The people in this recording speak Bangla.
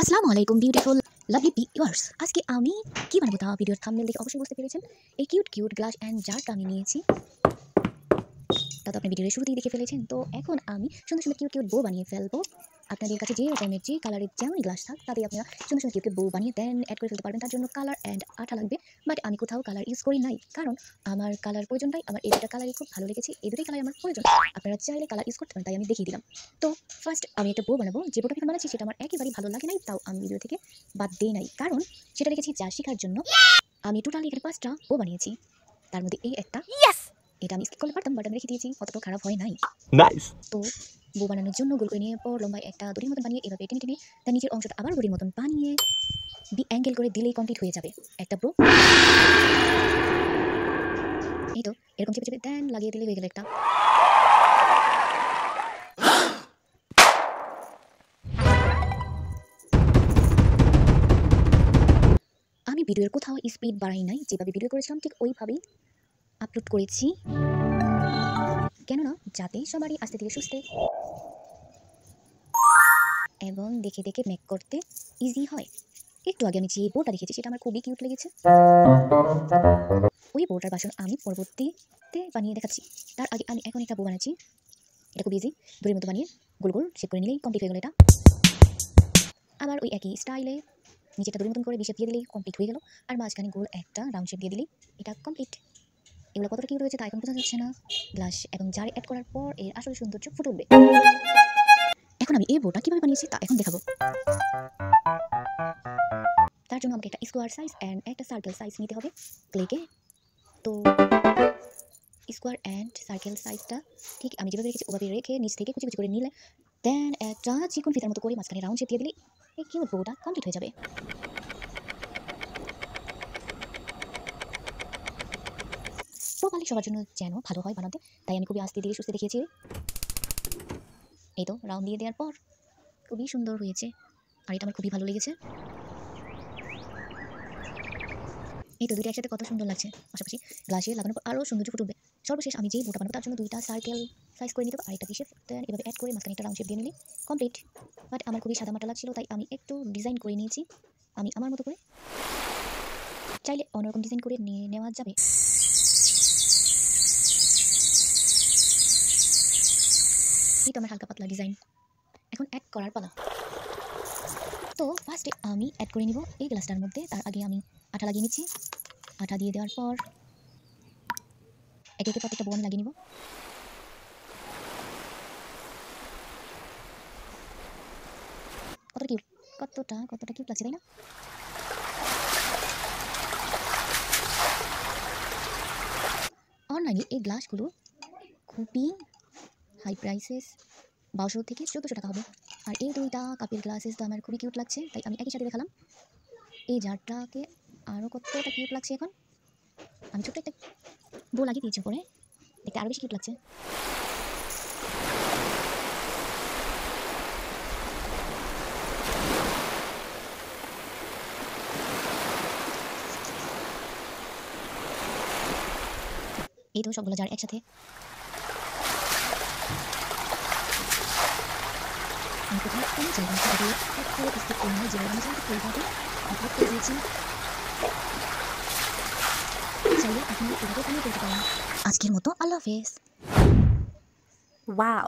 আসসালামু আলাইকুম বিউটিফুল লাভলি ভিউয়ার্স। আজকে আমি কি বানাবো তা ভিডিওর থাম্বনেল দেখে অবশ্যই বুঝতে পেরেছেন। এই কিউট গ্লাস অ্যান্ড জারটা আমি নিয়েছি, তা তো আপনি ভিডিওর শুরুতেই দেখে ফেলেছেন। তো এখন আমি সুন্দর সুন্দর কিউট বো বানিয়ে ফেলবো। আপনাদের কাছে যে রকমের যে কালারের যেমনই গ্লাস থাক তাতে আপনারা সুন্দর সুন্দর কিউট বো বানিয়ে দেন অ্যাড করে ফেলতে পারবেন। তার জন্য কালার অ্যান্ড আঠা লাগবে, বাট আমি কোথাও কালার ইউজ করি নাই, কারণ আমার কালার প্রয়োজনটাই আমার এই দুটা কালারই খুব ভালো লেগেছে। এই দুটোই কালার আমার প্রয়োজন, আপনারা চাইলে কালার ইউজ করতে পারেন, তাই আমি দেখিয়ে দিলাম। তো ফার্স্ট আমি একটা বো বানাবো। যে বোটা আমি বানাচ্ছি সেটা আমার একেবারেই ভালো লাগে নাই, তাও আমি ভিডিও থেকে বাদ দিই নাই, কারণ সেটা রেখেছি যা শেখার জন্য। আমি টোটালি এখানে 5টা বো বানিয়েছি, তার মধ্যে এই একটা, এটা আমি স্কিপ করতে পারতাম বাট আমি রেখে দিয়েছি, অতটা খারাপ হয় নাই। নাইস। তো বো বানানোর জন্য গোল করে নিয়ে পর লম্বায় একটা দড়ির মতন বানিয়ে এভাবে টেনে টেনে তার নিচের অংশটা আবার দড়ির মতন বানিয়ে বি অ্যাঙ্গেল করে দিলেই কমপ্লিট হয়ে যাবে একটা বো। এই তো এরকম চেপে চেপে দেন লাগিয়ে দিলে হয়ে গেল একটা। আমি ভিডিওর কোথাও স্পিড বাড়াই নাই, যেভাবে ভিডিও করেছিলাম ঠিক ওইভাবেই আপলোড করেছি, কেননা যাতে সবারই আস্তে ধীরে সুস্থে এবং দেখে দেখে মেক করতে ইজি হয়। একটু আগে আমি যে বোটা দেখেছি সেটা আমার খুবই কিউট লেগেছে। ওই বোটার বাসন আমি পরবর্তীতে বানিয়ে দেখাচ্ছি। তার আগে আমি এখন একটা বো বানাচ্ছি, এটা খুব ইজি। দড়ির মতো বানিয়ে গোল গোল শেপ করে নিলেই কমপ্লিট হয়ে গেল এটা। আবার ওই একই স্টাইলে নিচেটা দড়ির মতন করে বিশেপ দিয়ে দিলেই কমপ্লিট হয়ে গেল, আর মাঝখানে গোল একটা রাউন্ড শেপ দিয়ে দিলেই এটা কমপ্লিট। এগুলো কতটা কিউট হয়েছে তা এখন বোঝা যাচ্ছে না, গ্লাস এবং জারে অ্যাড করার পর এর আসল সৌন্দর্য ফুটে উঠবে। এখন আমি এই বোটা কীভাবে বানিয়েছি তা এখন দেখাবো। তার জন্য আমাকে একটা স্কোয়ার সাইজ অ্যান্ড একটা সার্কেল সাইজ নিতে হবে ক্লেকে। তো স্কোয়ার অ্যান্ড সার্কেল সাইজটা ঠিক আমি যেভাবে রেখেছি ওভাবে রেখে নিচ থেকে কুচি কুচি করে নিলে দেন একটা চিকন ফিতার মতো করে মাঝখানে রাউন্ড শেপ দিয়ে দিলে এই কিউট বোটা কমপ্লিট হয়ে যাবে। প্রপারলি সবার জন্য যেন ভালো হয় বানাতে, তাই আমি খুবই আস্তে ধীরে সুস্থে দেখিয়েছি। এই তো রাউন্ড দিয়ে দেওয়ার পর খুবই সুন্দর হয়েছে, আর এটা আমার খুবই ভালো লেগেছে। এই তো দুটো একসাথে কত সুন্দর লাগছে, পাশাপাশি গ্লাসে লাগানোর পর আরও সৌন্দর্য ফুটে উঠবে। সর্বশেষ আমি যেই বোটা বানাবো তার জন্য দুইটা সার্কেল সাইজ করে নিতে হবে, আর একটা বিশেষ এভাবে অ্যাড করে মাঝখানে একটা রাউন্ড শেপ দিয়ে নিলে কমপ্লিট। বাট আমার খুবই সাদামাটা লাগছিল, তাই আমি একটু ডিজাইন করে নিয়েছি আমি আমার মতো করে। চাইলে অন্যরকম ডিজাইন করে নিয়ে নেওয়া যাবে। এই তো আমার হালকা পাতলা ডিজাইন, এখন অ্যাড করার পালা। তো ফার্স্টে আমি অ্যাড করে নিব এই গ্লাসটার মধ্যে। তার আগে আমি আঠা লাগিয়ে নিচ্ছি। আঠা দিয়ে দেওয়ার পর একে একে প্রত্যেকটা বো আমি লাগিয়ে নিব। কতটা কিউট লাগছে তাই না? অনলাইনে এই গ্লাসগুলো খুবই হাই প্রাইসেস, 1200 থেকে 1400 টাকা হবে। আর এই দুইটা কাপের গ্লাসেস তো আমার খুবই কিউট লাগছে, তাই আমি একই সাথে দেখালাম। এই জারটাকে আরও কতটা কিউট লাগছে। এখন আমি ছোট্ট একটা বো লাগিয়ে দিয়েছি পরে, দেখতে আরও বেশি কিউট লাগছে। এই তো সবগুলো জার একসাথে আমি কোথাও কোনো জায়গা থেকে একটু স্কিপ করে নিয়ে যেভাবে আমি চাইতে ওইভাবে আপলোড করে দিয়েছি। চাইলে আপনি এভাবে বানিয়ে ফেলতে পারেন। আজকের মতো আল্লাহ হাফেজ। Wow.